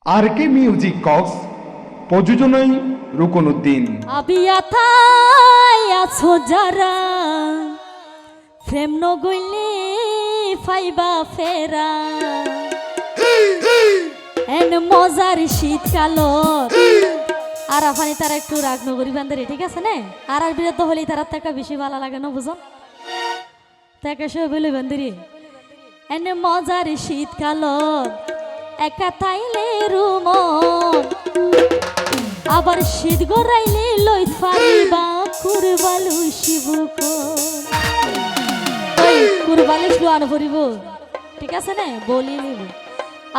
আর কে music Cox প্রযোজনায় রুকনউদ্দিন। আবিয়াথাই আছো যারা প্রেম নগইলে ফাইবা ফেরা এন মজার শীতকালত আর আফানি তারা একটু রাগ নগরী বান্ধে ঠিক আছে না। আর বিরত হলে তারা টাকা বেশি ভালো লাগে না বুঝুন টাকা সে বলে বান্ধে এন মজার শীতকালত একা তাইলে রুম আবার শীত গড়াইলে লই ফারিবা কুরবালু শিবুক ওই কুরবালু শুয়ানো পড়িব ঠিক আছে না বলি নিব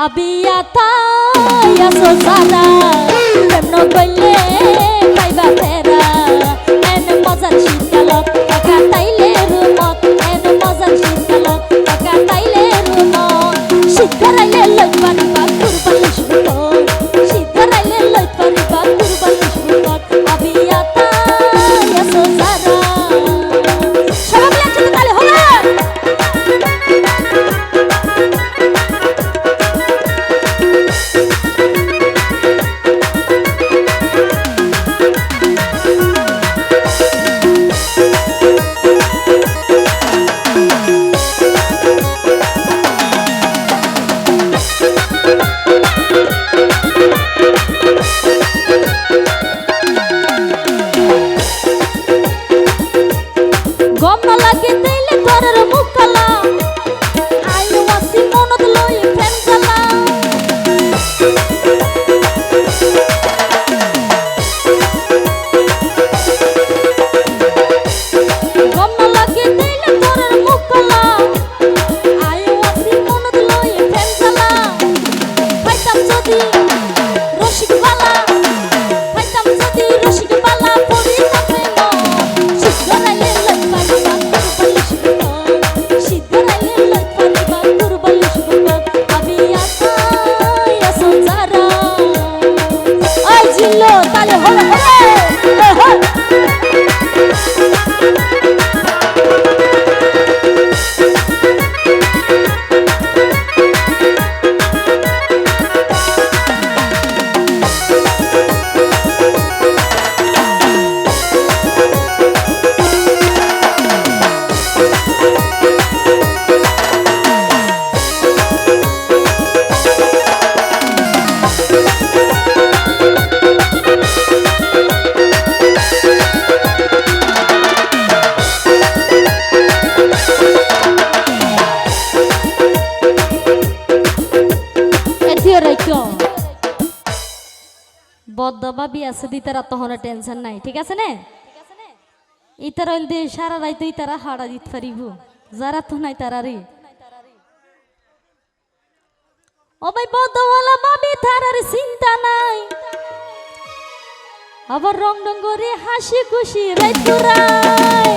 আবিয়াতাই আসো সাদা কেন কইলে পাইবা ফেরা এন মজার শীতকালত একা তাইলে রুমত এন মজার শীতকালত একা তাইলে রুমত শীত গড়াইলে লই ফারিবা কুরবালু শিবুক শীত গড়াইলে লই ফারিবা কুরবালু শিবুক আবিয়াতাই আসো সাদা সবাই একসাথে তালে হবে গম না লাগে দিলে তোর মুখলা আইলো আসি মনত লই প্রেম জ্বালা গম না লাগে দিলে তোর মুখলা আইলো আসি মনত লই প্রেম জ্বালা পাইতাম যদি রসিক বালা পাইতাম যদি রসিক বালা পড়িতাম প্রেম শীত গড়াইলে লই পারিবা কুরবালু শিবুক শীত গড়াইলে লই পারিবা কুরবালু শিবুক আবিয়াতাই আসো যারা ওই জিল্লো তালে হলে হলে বদ্ধভাবি আছে দিতারা তখন টেনশন নাই ঠিক আছে না ইতার হইল দিয়ে সারা রাইতো ইতারা হাড়া দিতে পারিব যারা তো নাই তারারি ও ভাই বদ্ধওয়ালা ভাবি তারার চিন্তা নাই আবার রং রং করে হাসি খুশি রাইতো রাই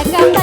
একা